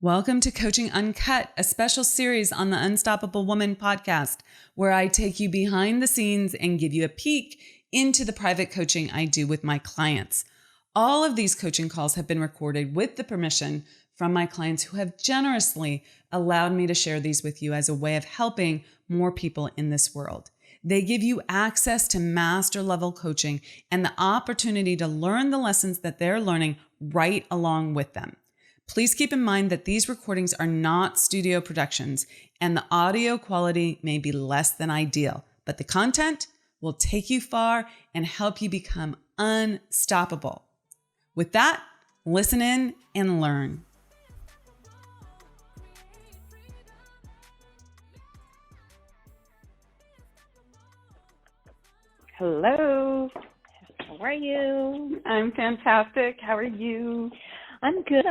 Welcome to Coaching Uncut, a special series on the Unstoppable Woman podcast, where I take you behind the scenes and give you a peek into the private coaching I do with my clients. All of these coaching calls have been recorded with the permission from my clients who have generously allowed me to share these with you as a way of helping more people in this world. They give you access to master level coaching and the opportunity to learn the lessons that they're learning right along with them. Please keep in mind that these recordings are not studio productions and the audio quality may be less than ideal, but the content will take you far and help you become unstoppable. With that, listen in and learn. Hello. How are you? I'm fantastic. How are you? I'm good.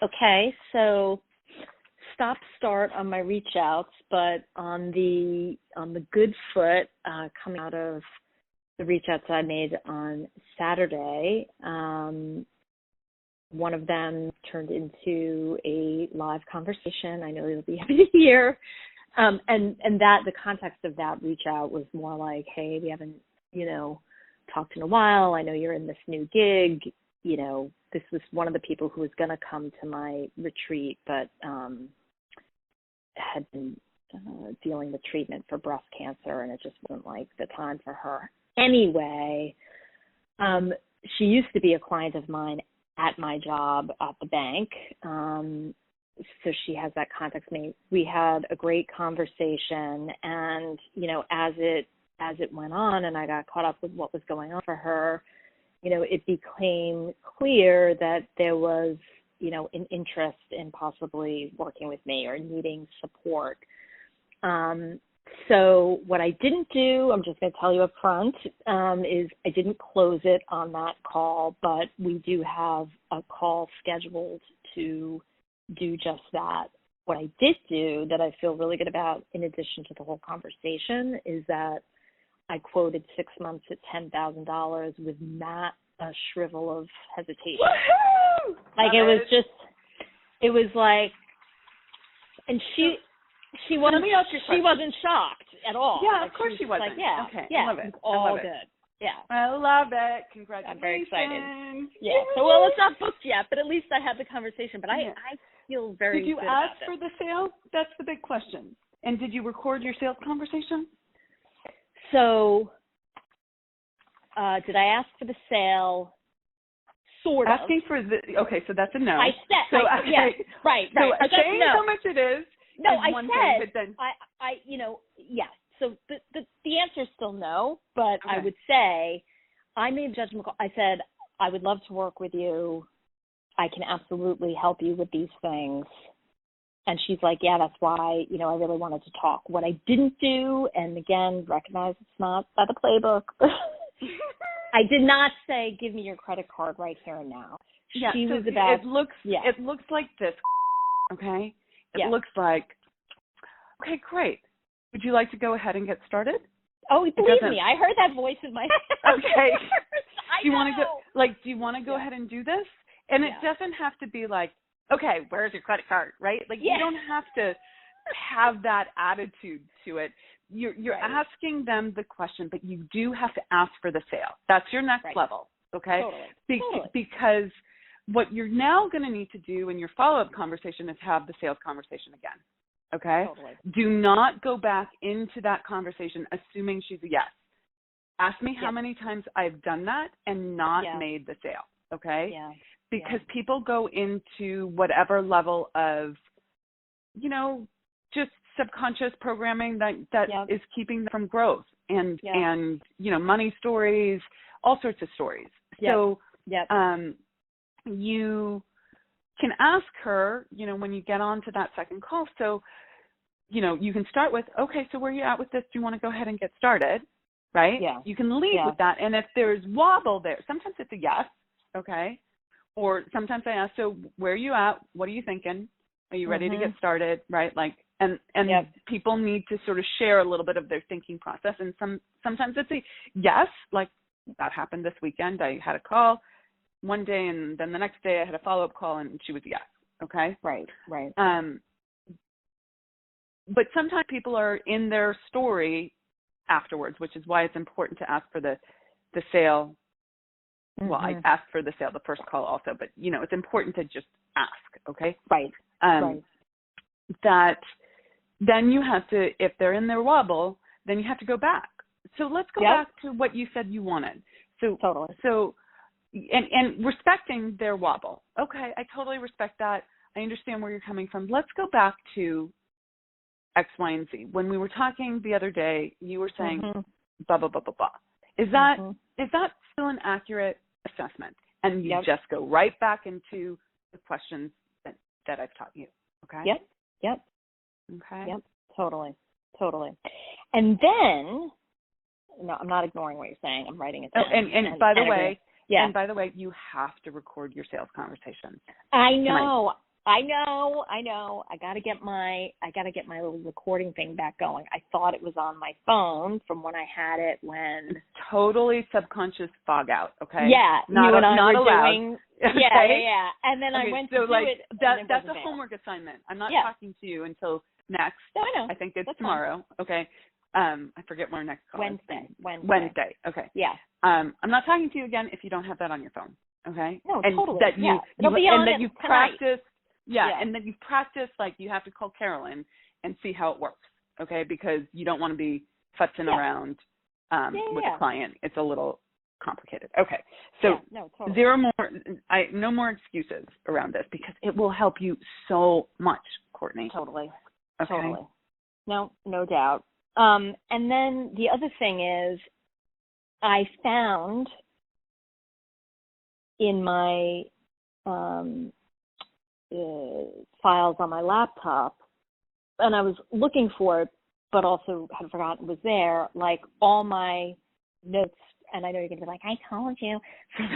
Okay, so start on my reach outs, but on the good foot, coming out of the reach outs I made on Saturday, one of them turned into a live conversation. I know you'll be happy to hear. And that the context of that reach out was more like, hey, we haven't, talked in a while. I know you're in this new gig. This was one of the people who was going to come to my retreat, but had been dealing with treatment for breast cancer, and it just wasn't like the time for her. Anyway, she used to be a client of mine at my job at the bank. So she has that context. We had a great conversation, and as it went on and I got caught up with what was going on for her, it became clear that there was, an interest in possibly working with me or needing support. So what I didn't do, I'm just going to tell you up front, is I didn't close it on that call, but we do have a call scheduled to do just that. What I did do that I feel really good about, in addition to the whole conversation, is that I quoted 6 months at $10,000 with not a shrivel of hesitation. Woohoo! Like it was like, and she wasn't shocked at all. Yeah, like, of course she wasn't. Like, yeah, okay, yeah, I love it. all good. Yeah, I love it. Congratulations. I'm very excited. Yeah. So it's not booked yet, but at least I had the conversation. But I feel very. Did you good ask about for the sale? That's the big question. And did you record your sales conversation? So, did I ask for the sale? Sort of. Asking for okay, so that's a no. I said, so, right. So saying no. how much it is. No, is I one said, thing, but then, yes. So the answer is still no, but okay. I would say I made a judgment call. I said, I would love to work with you. I can absolutely help you with these things. And she's like, yeah, that's why, I really wanted to talk. What I didn't do, and again, recognize it's not by the playbook, I did not say, give me your credit card right here and now. Yeah, she so was about, it looks like this, okay? It looks like, okay, great. Would you like to go ahead and get started? Oh, believe me, I heard that voice in my head. Okay. Do you want to go ahead and do this? And it doesn't have to be like, okay, where's your credit card, right? Like you don't have to have that attitude to it. You're asking them the question, but you do have to ask for the sale. That's your next level, okay? Totally. Because what you're now going to need to do in your follow-up conversation is have the sales conversation again, okay? Totally. Do not go back into that conversation assuming she's a yes. Ask me how many times I've done that and not made the sale, okay? Yeah. Because people go into whatever level of, just subconscious programming that is keeping them from growth and money stories, all sorts of stories. So you can ask her, when you get on to that second call. So, you can start with, okay, so where are you at with this? Do you want to go ahead and get started? Right? Yeah. You can lead with that. And if there's wobble there, sometimes it's a yes, okay? Or sometimes I ask, so where are you at? What are you thinking? Are you ready to get started? Right? And people need to sort of share a little bit of their thinking process. And sometimes it's a yes, like that happened this weekend. I had a call. one day, and then the next day I had a follow-up call and she was yes. Okay. Right. But sometimes people are in their story afterwards, which is why it's important to ask for the sale. Mm-hmm. Well, I asked for the sale the first call also, but it's important to just ask. Okay. Right. That then you have to, if they're in their wobble, then you have to go back. So let's go back to what you said you wanted. So totally. So, and respecting their wobble. Okay, I totally respect that. I understand where you're coming from. Let's go back to X, Y, and Z. When we were talking the other day, you were saying blah, blah, blah, blah, blah. Is that still an accurate assessment? And you just go right back into the questions that I've taught you. Okay? Yep. Okay. Yep. Totally. And then, no, I'm not ignoring what you're saying. I'm writing it down. And by the way, and by the way, you have to record your sales conversations. I know. I gotta get my little recording thing back going. I thought it was on my phone from when I had it when totally subconscious fog out. Okay. Yeah. Not allowed. Doing. Yeah. And then I went to do it. That's a homework assignment. I'm not talking to you until next. No, I know. I think it's that's tomorrow. Fine. Okay. I forget when our next call is. Wednesday. Okay. Yeah. I'm not talking to you again if you don't have that on your phone. Okay. No, and totally. That you, It'll be on that you tonight. practice. Yeah, and then you practice, like you have to call Carolyn and see how it works, okay? Because you don't want to be futzing around with a client. It's a little complicated. Okay, so totally. No more excuses around this because it will help you so much, Courtney. Totally. Okay. Totally. No doubt. And then the other thing is I found in my files on my laptop, and I was looking for it, but also had forgotten it was there, like all my notes, and I know you're going to be like, I told you, from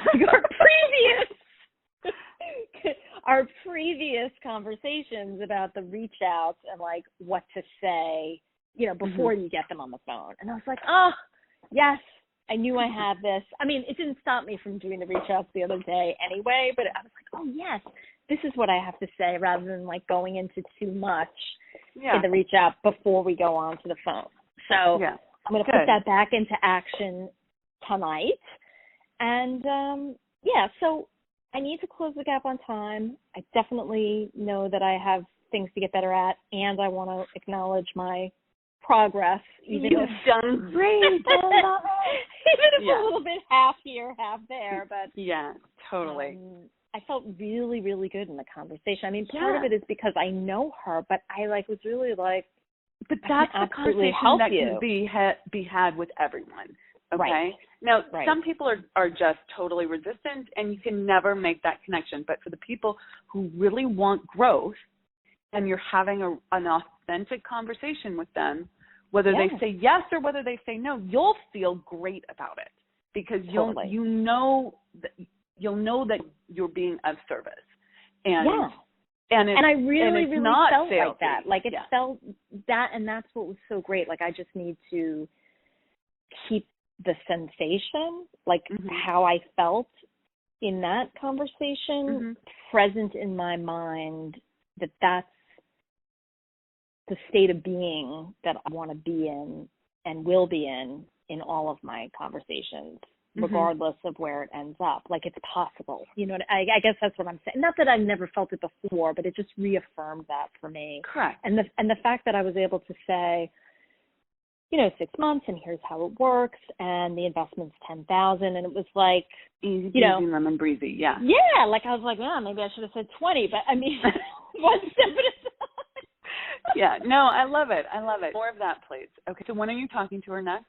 our previous conversations about the reach outs and like what to say, before you get them on the phone. And I was like, oh, yes, I knew I had this. I mean, it didn't stop me from doing the reach outs the other day anyway, but I was like, oh, yes, this is what I have to say rather than like going into too much in the reach out before we go on to the phone. So I'm going to put that back into action tonight. And so I need to close the gap on time. I definitely know that I have things to get better at, and I want to acknowledge my progress. You've done great. Even if a little bit half here, half there. But yeah, totally. I felt really, really good in the conversation. I mean, part of it is because I know her, but I was really like, but that's the conversation that can be had with everyone. Okay. Right. Now, some people are just totally resistant, and you can never make that connection. But for the people who really want growth, and you're having an authentic conversation with them, whether they say yes or whether they say no, you'll feel great about it because you'll know that you're being of service. And I really felt salesy. like that. Like it felt that, and that's what was so great. Like I just need to keep the sensation, like how I felt in that conversation, present in my mind. That's the state of being that I want to be in and will be in all of my conversations, regardless of where it ends up. Like it's possible. You know, I guess that's what I'm saying. Not that I've never felt it before, but it just reaffirmed that for me. Correct. And the fact that I was able to say, 6 months and here's how it works, and the investment's $10,000, and it was like easy, lemon breezy. Yeah, like I was like, maybe I should have said 20, but I mean one step at a time. Yeah, no, I love it. More of that, please. Okay, so when are you talking to her next?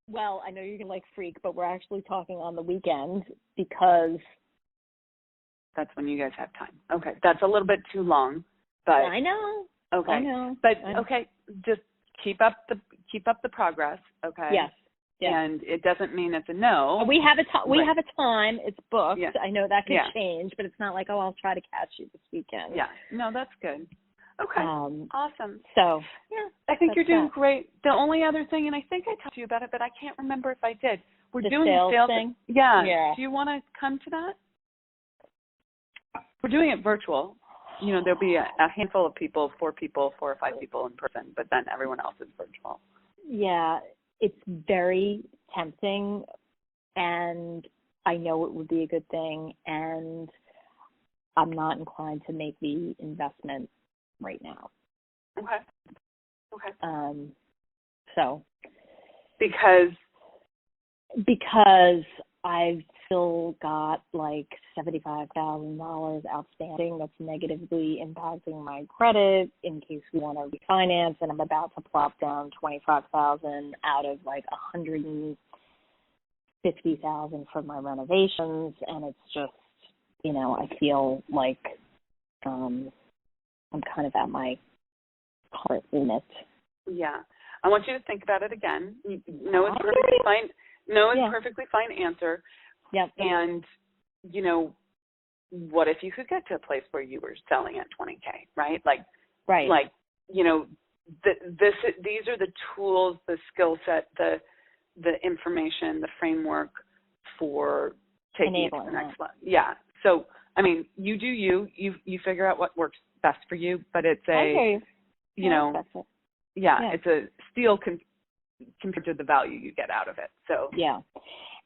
Well, I know you're going to freak, but we're actually talking on the weekend because that's when you guys have time. Okay, that's a little bit too long, but I know. Okay, I know. But okay, just keep up the progress. Okay. Yes. And it doesn't mean it's a no. We have a time. It's booked. Yeah. I know that could change, but it's not like, I'll try to catch you this weekend. Yeah. No, that's good. Okay. Awesome. So, I think you're doing great. The only other thing, and I think I talked to you about it, but I can't remember if I did. We're doing sales a sales thing. Yeah. Do you want to come to that? we're doing it virtual. There'll be a handful of people, 4 or 5 people in person, but then everyone else is virtual. Yeah, it's very tempting, and I know it would be a good thing, and I'm not inclined to make the investment right now. Okay. So. Because I've still got like $75,000 outstanding that's negatively impacting my credit in case we want to refinance, and I'm about to plop down $25,000 out of like $150,000 for my renovations, and it's just, I feel like I'm kind of at my heart limit. Yeah. I want you to think about it again. No is perfectly fine. No is perfectly fine answer. Yep. And, what if you could get to a place where you were selling at $20K, right? Right. These are the tools, the skill set, the information, the framework for taking it to the next level. Yeah. So, you do you figure out what works best for you, but it's it's a steal compared to the value you get out of it. So yeah,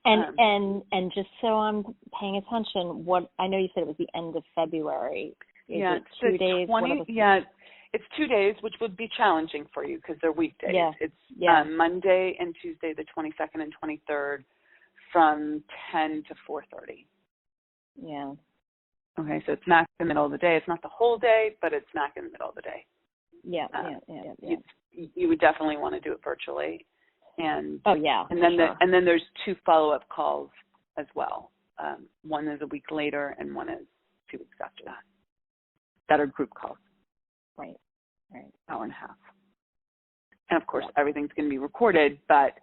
and just so I'm paying attention, what I know you said it was the end of February. Is it 2 days? It's 2 days, which would be challenging for you because they're weekdays. Yeah. It's Monday and Tuesday, the 22nd and 23rd, from 10 to 4:30. Yeah. Okay, so it's smack in the middle of the day. It's not the whole day, but it's smack in the middle of the day. Yeah. You would definitely want to do it virtually, and and then there's 2 follow-up calls as well. One is a week later, and one is 2 weeks after that are group calls. Right. Hour and a half. And of course, everything's going to be recorded, but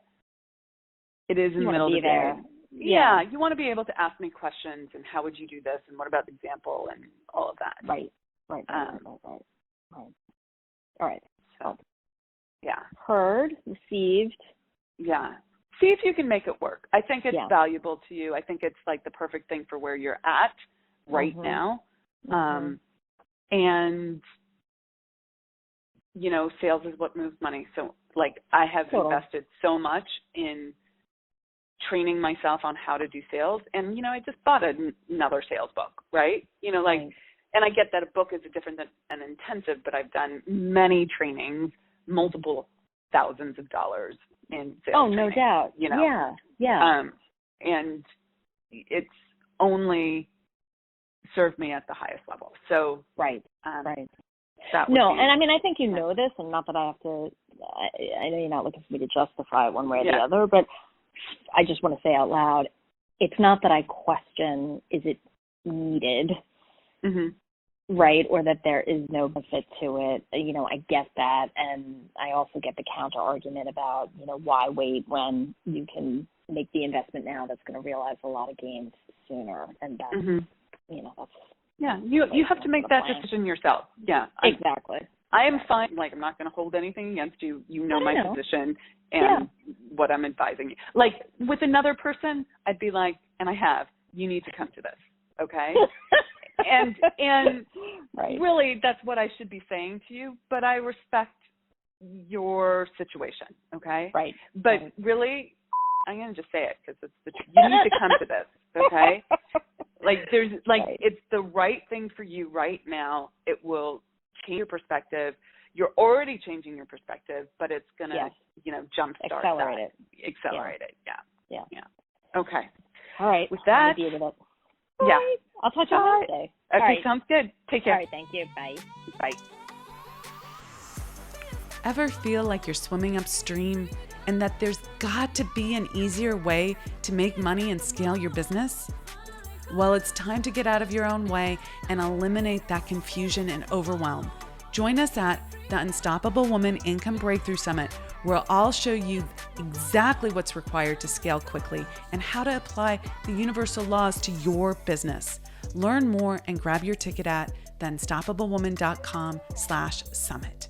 it is in the middle of the day. Yeah, you want to be able to ask me questions and how would you do this and what about the example and all of that. Right. All right. So, yeah. Heard, received. Yeah. See if you can make it work. I think it's valuable to you. I think it's like the perfect thing for where you're at right now. And, sales is what moves money. So, I have invested so much in training myself on how to do sales. And, I just bought another sales book, right? And I get that a book is different than an intensive, but I've done many trainings, multiple thousands of dollars in sales. Oh, no training, doubt. Yeah. And it's only served me at the highest level. So right. No, and I think you know this, and not that I have to. I know you're not looking for me to justify it one way or the other, but I just want to say out loud, it's not that I question is it needed. Right, or that there is no benefit to it. I get that, and I also get the counter argument about, why wait when you can make the investment now that's going to realize a lot of gains sooner, and that's, that's. Yeah, you have to make that decision yourself. Yeah, exactly. I am fine. I'm not going to hold anything against you. My position and what I'm advising you. With another person, I'd be like, and I have, you need to come to this, okay? And really, that's what I should be saying to you. But I respect your situation, okay? Right. But really, I'm going to just say it because you need to come to this, okay? It's the right thing for you right now. It will change your perspective. You're already changing your perspective, but it's going to, jumpstart Accelerate it. Yeah. Okay. All right. With that, deal with it. Yeah. Right. I'll talk to you on Wednesday. Okay, right. Sounds good. Take care. All right, thank you. Bye. Bye. Ever feel like you're swimming upstream and that there's got to be an easier way to make money and scale your business? Well, it's time to get out of your own way and eliminate that confusion and overwhelm. Join us at the Unstoppable Woman Income Breakthrough Summit, where I'll show you exactly what's required to scale quickly and how to apply the universal laws to your business. Learn more and grab your ticket at theunstoppablewoman.com/summit.